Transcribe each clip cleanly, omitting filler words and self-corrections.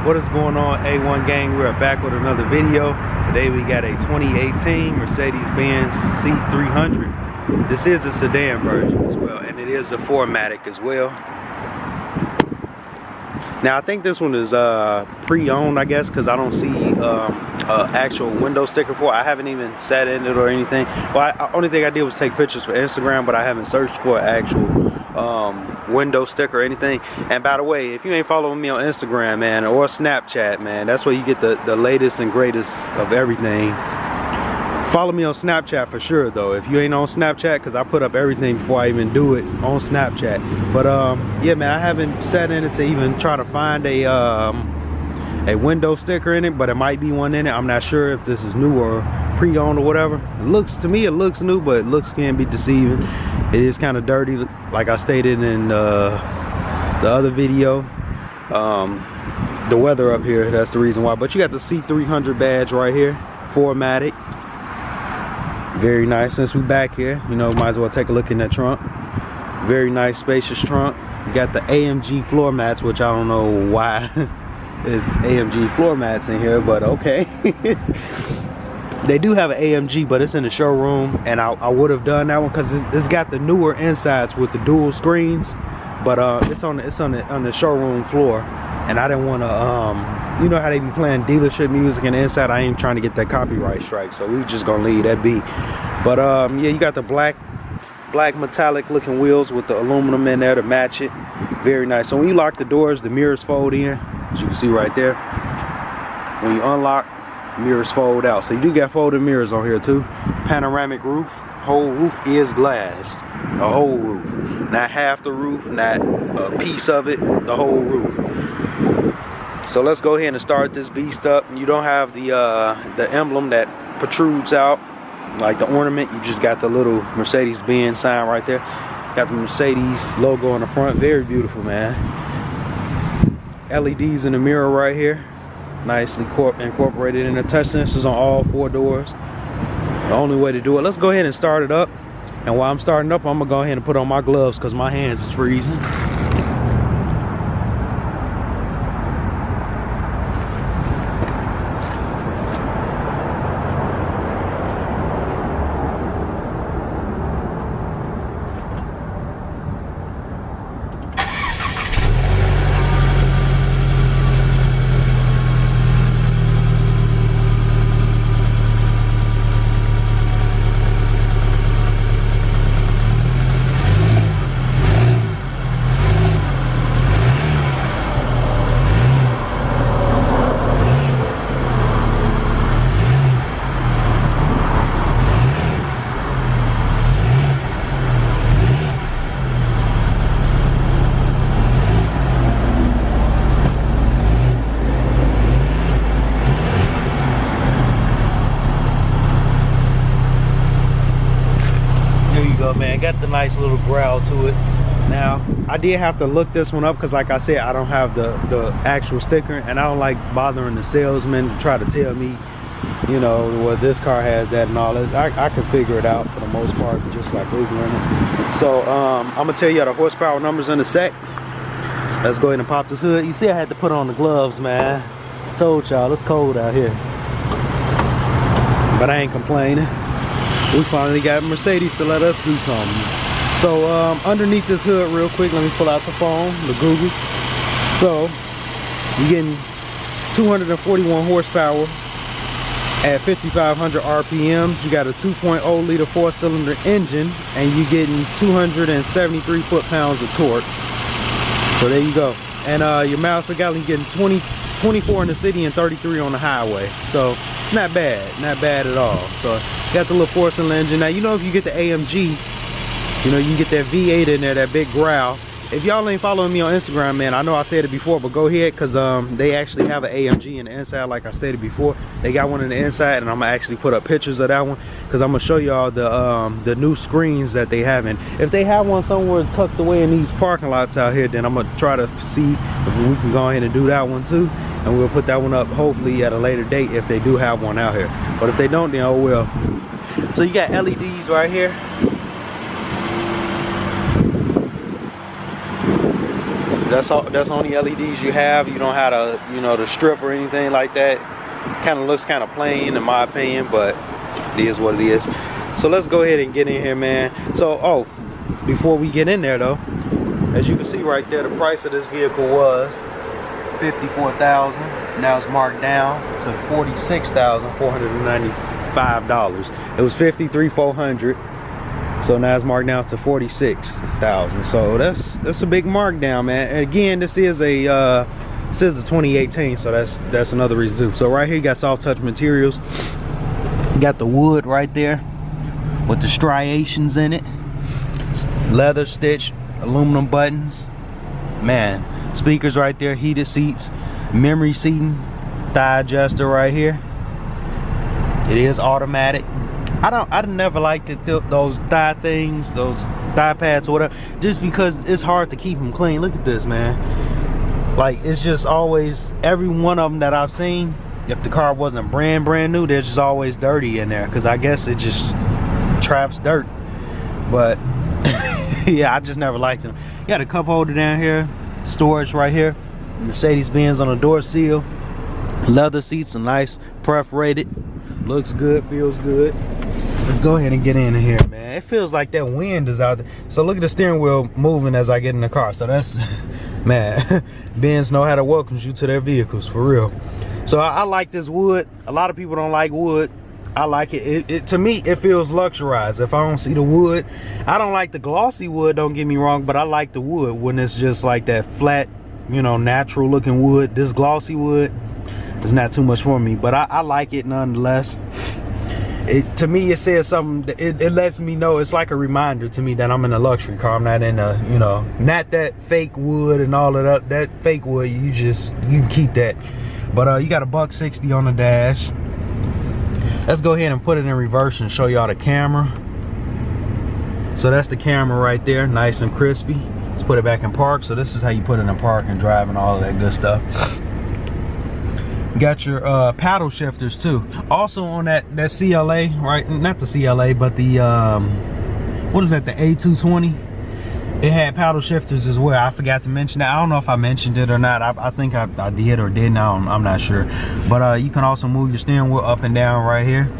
What is going on, A1 gang? We're back with another video. Today we got a 2018 Mercedes-Benz C300. This is the sedan version as well, and it is a 4Matic as well. Now I think this one is pre-owned, I guess, because I don't see actual window sticker for it. I haven't even sat in it or anything. Well, only thing I did was take pictures for Instagram, but I haven't searched for an actual window sticker or anything. And by the way, if you ain't following me on Instagram, man, or Snapchat, man, that's where you get the latest and greatest of everything. Follow me on Snapchat for sure, though. If you ain't on Snapchat, because I put up everything before I even do it on Snapchat. But yeah, man, I haven't sat in it to even try to find a window sticker in it, but it might be one in it. I'm not sure if this is new or pre-owned or whatever. To me it looks new, but looks can be deceiving. It is kind of dirty, like I stated in the other video. The weather up here, that's the reason why. But you got the C300 badge right here, 4Matic. Very nice. Since we back here, you know, might as well take a look in that trunk. Very nice, spacious trunk. You got the AMG floor mats, which I don't know why it's AMG floor mats in here, but okay. They do have an AMG, but it's in the showroom, and I would have done that one because it's got the newer insides with the dual screens, but it's on the showroom floor, and I didn't want to you know how they be playing dealership music in the inside. I ain't trying to get that copyright strike, so we just gonna leave that be. But yeah, you got the black metallic looking wheels with the aluminum in there to match it. Very nice. So when you lock the doors, the mirrors fold in, as you can see right there. When you unlock, mirrors fold out. So you do got folded mirrors on here too. Panoramic roof. Whole roof is glass. A whole roof, not half the roof, not a piece of it, the whole roof. So let's go ahead and start this beast up. You don't have the emblem that protrudes out, like the ornament. You just got the little Mercedes-Benz sign right there. Got the Mercedes logo on the front. Very beautiful, man. LEDs in the mirror right here. Nicely incorporated in the touch sensors on all four doors. The only way to do it. Let's go ahead and start it up. And while I'm starting up, I'm gonna go ahead and put on my gloves because my hands is freezing. Man, got the nice little growl to it. Now I did have to look this one up because, like I said, I don't have the actual sticker, and I don't like bothering the salesman to try to tell me, you know, well, this car has that and all that. I can figure it out for the most part just by googling it. So I'm gonna tell you the horsepower numbers in a sec. Let's go ahead and pop this hood. You see I had to put on the gloves, man. Told y'all it's cold out here, but I ain't complaining. We finally got Mercedes to let us do something. So underneath this hood real quick, let me pull out the phone, the Google. So you're getting 241 horsepower at 5,500 RPMs. You got a 2.0 liter 4-cylinder engine, and you're getting 273 foot-pounds of torque. So there you go. And your miles per gallon, you're getting 24 in the city and 33 on the highway. So it's not bad at all. So got the little 4-cylinder engine. Now, you know, if you get the AMG, you know, you can get that V8 in there, that big growl. If y'all ain't following me on Instagram, man, I know I said it before, but go ahead, because they actually have an AMG in the inside, like I stated before. They got one in the inside, and I'm gonna actually put up pictures of that one, because I'm gonna show y'all the new screens that they have. And if they have one somewhere tucked away in these parking lots out here, then I'm gonna try to see if we can go ahead and do that one too, and we'll put that one up hopefully at a later date if they do have one out here. But if they don't, then oh well. So you got LEDs right here. That's all. That's the only LEDs you have. You don't have a, you know, the strip or anything like that. Kind of looks kind of plain in my opinion, but it is what it is. So let's go ahead and get in here, man. So, oh, before we get in there though, as you can see right there, the price of this vehicle was $54,000. Now it's marked down to $46,495. It was $53,400. So now it's marked down to $46,000. So that's a big markdown, man. And again, this is a 2018, so that's another reason too. So right here you got soft touch materials. You got the wood right there with the striations in it. Leather stitched aluminum buttons. Man, speakers right there, heated seats, memory seating, thigh adjuster right here. It is automatic. I never liked those thigh things, those thigh pads or whatever, just because it's hard to keep them clean. Look at this, man. Like, it's just always, every one of them that I've seen, if the car wasn't brand new, they're just always dirty in there, because I guess it just traps dirt. But yeah, I just never liked them. You got a cup holder down here, storage right here, Mercedes-Benz on the door seal, leather seats, a nice perforated, looks good, feels good. Let's go ahead and get in here, man. It feels like that wind is out there. So look at the steering wheel moving as I get in the car. So that's, man, Benz know how to welcome you to their vehicles, for real. So I like this wood. A lot of people don't like wood. I like it. To me, it feels luxurized. If I don't see the wood, I don't like the glossy wood, don't get me wrong, but I like the wood when it's just like that flat, you know, natural looking wood. This glossy wood is not too much for me, but I like it nonetheless. To me, it says something. It lets me know. It's like a reminder to me that I'm in a luxury car. I'm not in a, you know, not that fake wood and all of that. That fake wood, you can keep that. But you got a $160 on the dash. Let's go ahead and put it in reverse and show y'all the camera. So that's the camera right there, nice and crispy. Let's put it back in park. So this is how you put it in park and drive and all of that good stuff. Got your paddle shifters too. Also on that CLA, right? Not the CLA, but the what is that? The A220. It had paddle shifters as well. I forgot to mention that. I don't know if I mentioned it or not. I think I did or didn't. I'm not sure. But you can also move your steering wheel up and down right here,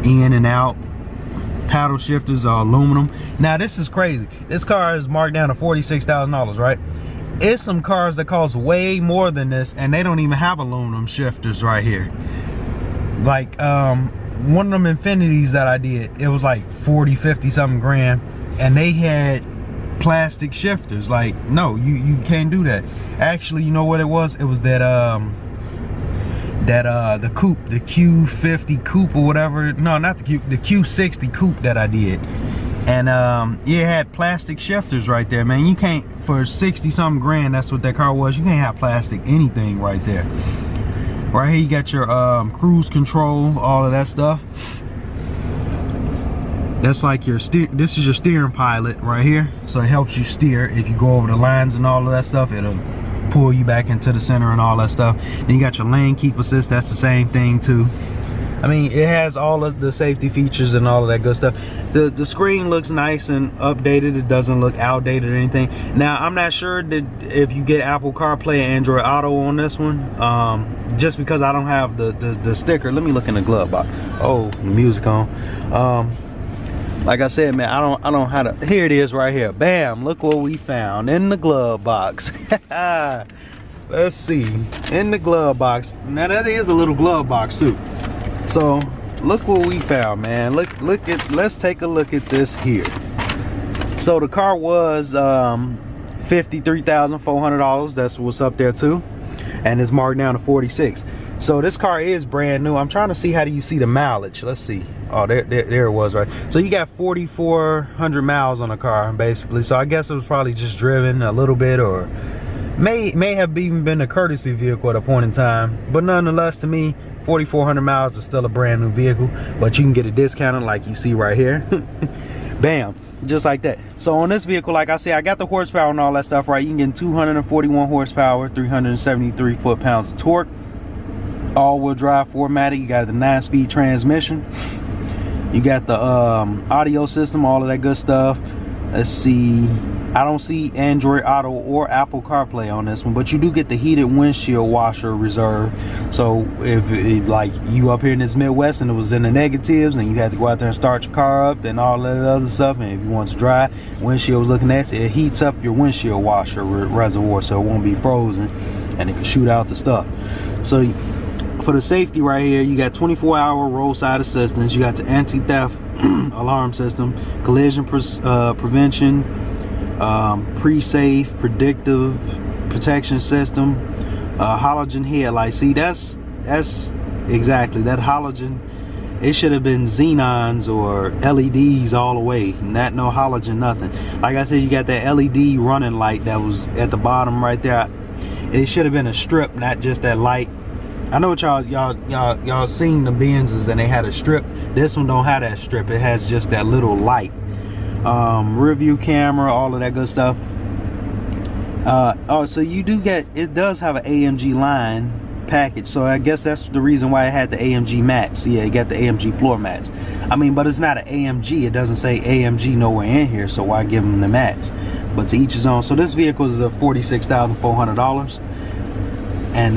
in and out. Paddle shifters are aluminum. Now this is crazy. This car is marked down to $46,000, right? It's some cars that cost way more than this, and they don't even have aluminum shifters right here. Like one of them Infinities that I did, it was like 40, 50 something grand, and they had plastic shifters. Like, no, you can't do that. Actually, you know what it was? It was that the coupe, the Q50 coupe or whatever. No, not the coupe, the Q60 coupe that I did. And yeah, it had plastic shifters right there, man. You can't, for 60 something grand, that's what that car was, you can't have plastic anything right there. Right here you got your cruise control, all of that stuff. That's like your this is your steering pilot right here, so it helps you steer. If you go over the lines and all of that stuff, it'll pull you back into the center and all that stuff. Then you got your lane keep assist, that's the same thing too. I mean, it has all of the safety features and all of that good stuff. The screen looks nice and updated. It doesn't look outdated or anything. Now, I'm not sure that if you get Apple CarPlay and Android Auto on this one, just because I don't have the sticker. Let me look in the glove box. Oh, the music on. Like I said, man, I don't have to. Here it is right here. Bam! Look what we found in the glove box. Let's see, in the glove box. Now that is a little glove box too. So look what we found, man. Let's take a look at this here. So the car was $53,400. That's what's up there too, and it's marked down to 46. So this car is brand new. I'm trying to see, how do you see the mileage? Let's see. Oh, there it was, right? So you got 4,400 miles on the car basically. So I guess it was probably just driven a little bit, or may have even been a courtesy vehicle at a point in time. But nonetheless, to me, 4,400 miles is still a brand new vehicle, but you can get it discounted like you see right here. Bam, just like that. So on this vehicle, like I said, I got the horsepower and all that stuff right. You can get 241 horsepower, 373 foot-pounds of torque. All-wheel drive 4Matic. You got the 9-speed transmission. You got the audio system, all of that good stuff. Let's see. I don't see Android Auto or Apple CarPlay on this one, but you do get the heated windshield washer reserve. So if like you up here in this Midwest and it was in the negatives and you had to go out there and start your car up and all that other stuff, and if you want to dry, windshield was looking nasty, it heats up your windshield washer reservoir so it won't be frozen and it can shoot out the stuff. So for the safety right here, you got 24-hour roadside assistance, you got the anti-theft alarm system, collision prevention, pre-safe predictive protection system, halogen headlight. See, that's exactly that halogen. It should have been xenons or LEDs all the way, not no halogen nothing. Like I said, you got that LED running light that was at the bottom right there. It should have been a strip, not just that light. I know what y'all seen the Benzes and they had a strip. This one don't have that strip. It has just that little light. Rear view camera, all of that good stuff. Oh, so you do get, it does have an AMG line package, so I guess that's the reason why it had the AMG mats. Yeah, it got the AMG floor mats. I mean, but it's not an AMG. It doesn't say AMG nowhere in here, so why give them the mats? But to each his own. So this vehicle is $46,400, and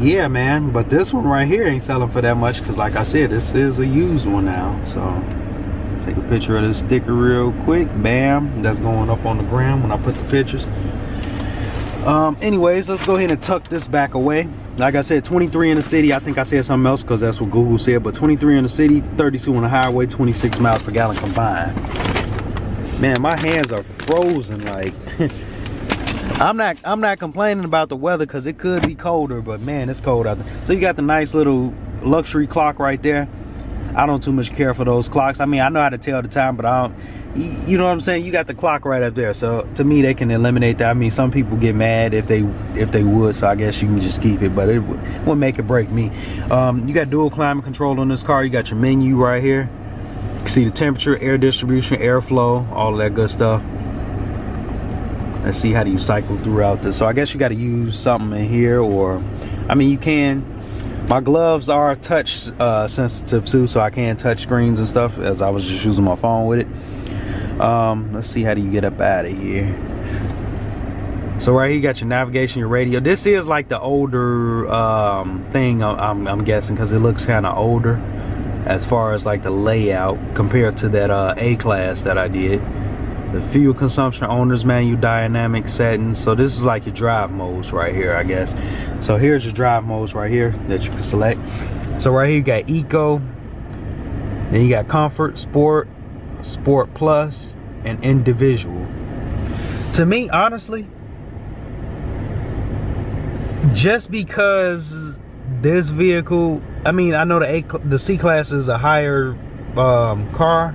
yeah, man. But this one right here ain't selling for that much, because like I said, this is a used one now. So take a picture of this sticker real quick. Bam, that's going up on the gram when I put the pictures. Anyways, let's go ahead and tuck this back away. Like I said, 23 in the city. I think I said something else because that's what Google said, but 23 in the city, 32 on the highway, 26 miles per gallon combined. Man, my hands are frozen. Like I'm not complaining about the weather because it could be colder, but man, it's cold out there. So you got the nice little luxury clock right there. I don't too much care for those clocks. I mean, I know how to tell the time, but I don't, you know what I'm saying? You got the clock right up there. So to me, they can eliminate that. I mean, some people get mad if they would, so I guess you can just keep it, but it wouldn't make it break me. You got dual climate control on this car. You got your menu right here. You can see the temperature, air distribution, airflow, all of that good stuff. Let's see, how do you cycle throughout this? So I guess you got to use something in here, or I mean, you can. My gloves are touch sensitive too, so I can touch screens and stuff, as I was just using my phone with it. Let's see, how do you get up out of here? So right here you got your navigation, your radio. This is like the older thing, I'm guessing, because it looks kind of older as far as like the layout compared to that A-Class that I did. The fuel consumption, owner's manual, dynamic settings. So this is like your drive modes right here, I guess. So here's your drive modes right here that you can select. So right here you got Eco, then you got Comfort, Sport, Sport Plus, and Individual. To me, honestly, just because this vehicle, I mean, I know the C-Class is a higher car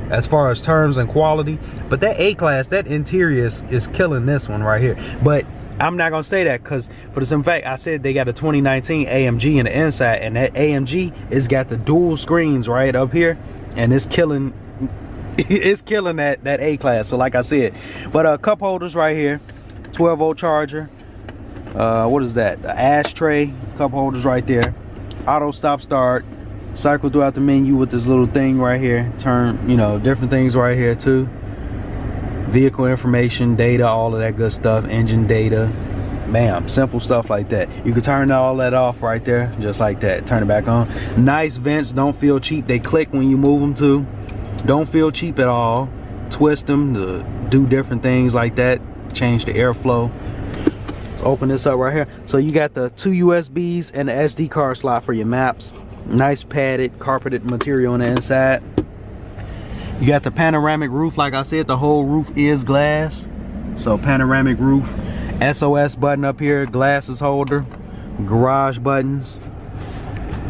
as far as terms and quality, but that A-Class, that interior is killing this one right here. But I'm not gonna say that, because for the simple fact, I said they got a 2019 AMG in the inside, and that AMG is got the dual screens right up here, and it's killing that A-Class. So like I said, but cup holders right here, 12-volt charger, what is that, the ashtray, cup holders right there, auto stop start, cycle throughout the menu with this little thing right here, turn, you know, different things right here too, vehicle information, data, all of that good stuff, engine data, bam, simple stuff like that. You can turn all that off right there, just like that, turn it back on. Nice vents, don't feel cheap, they click when you move them too, don't feel cheap at all. Twist them to do different things like that, change the airflow. Let's open this up right here. So you got the 2 USBs and the SD card slot for your maps. Nice padded, carpeted material on the inside. You got the panoramic roof. Like I said, the whole roof is glass. So panoramic roof. SOS button up here, glasses holder, garage buttons.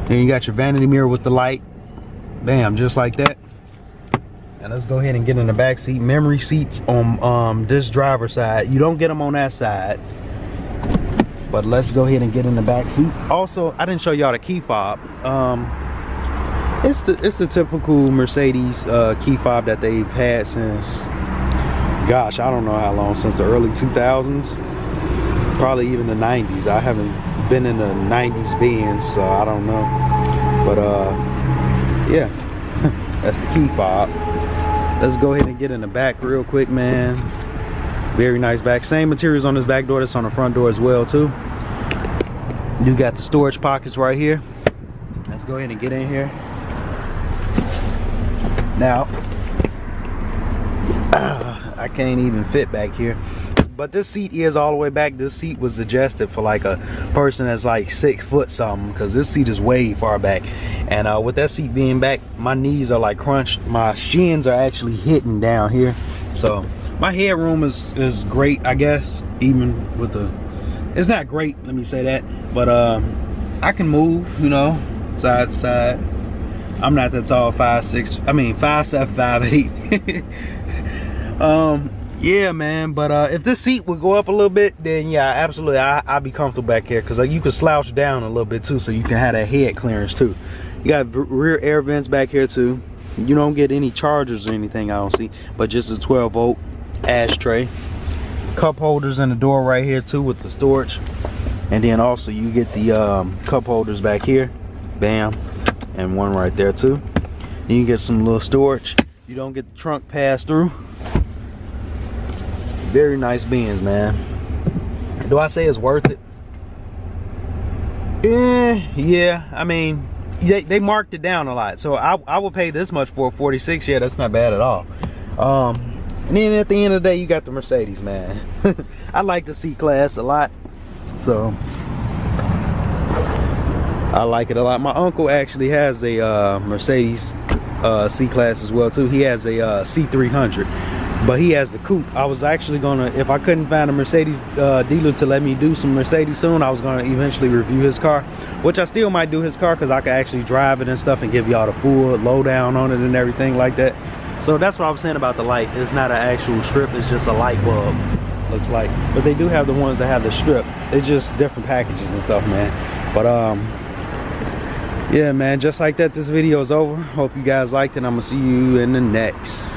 Then you got your vanity mirror with the light. Bam, just like that. And let's go ahead and get in the back seat. Memory seats on this driver's side. You don't get them on that side. But let's go ahead and get in the back seat. Also, I didn't show y'all the key fob. It's the typical Mercedes key fob that they've had since, gosh, I don't know how long, since the early 2000s, probably even the 90s. I haven't been in the 90s Benz, so I don't know. But yeah, that's the key fob. Let's go ahead and get in the back real quick, man. Very nice back. Same materials on this back door that's on the front door as well too. You got the storage pockets right here. Let's go ahead and get in here. Now, I can't even fit back here. But this seat is all the way back. This seat was adjusted for like a person that's like 6 foot something, because this seat is way far back. And with that seat being back, my knees are like crunched. My shins are actually hitting down here. So my headroom is great, I guess. Even with the, it's not great, let me say that. But I can move, you know, side to side. I'm not that tall, 5'6". I mean 5'7", 5'8". Yeah, man. But if this seat would go up a little bit, then yeah, absolutely, I'd be comfortable back here, because you can slouch down a little bit too, so you can have that head clearance too. You got rear air vents back here too. You don't get any chargers or anything, I don't see, but just a 12-volt ashtray. Cup holders in the door right here too with the storage. And then also you get the cup holders back here, bam, and one right there too. Then you get some little storage. You don't get the trunk pass through. Very nice Benz, man. Do I say it's worth it? Yeah, I mean, they marked it down a lot, so I would pay this much for a 46. Yeah, that's not bad at all. And then at the end of the day, you got the Mercedes, man. I like the C-Class a lot, so I like it a lot. My uncle actually has a Mercedes C-Class as well too. He has a C300, but he has the coupe. I was actually gonna, if I couldn't find a Mercedes dealer to let me do some Mercedes soon, I was gonna eventually review his car, which I still might do his car, because I could actually drive it and stuff and give y'all the full lowdown on it and everything like that. So that's what I was saying about the light. It's not an actual strip, it's just a light bulb, looks like. But they do have the ones that have the strip. It's just different packages and stuff, man. But yeah, man, just like that, this video is over. Hope you guys liked it. I'm gonna see you in the next.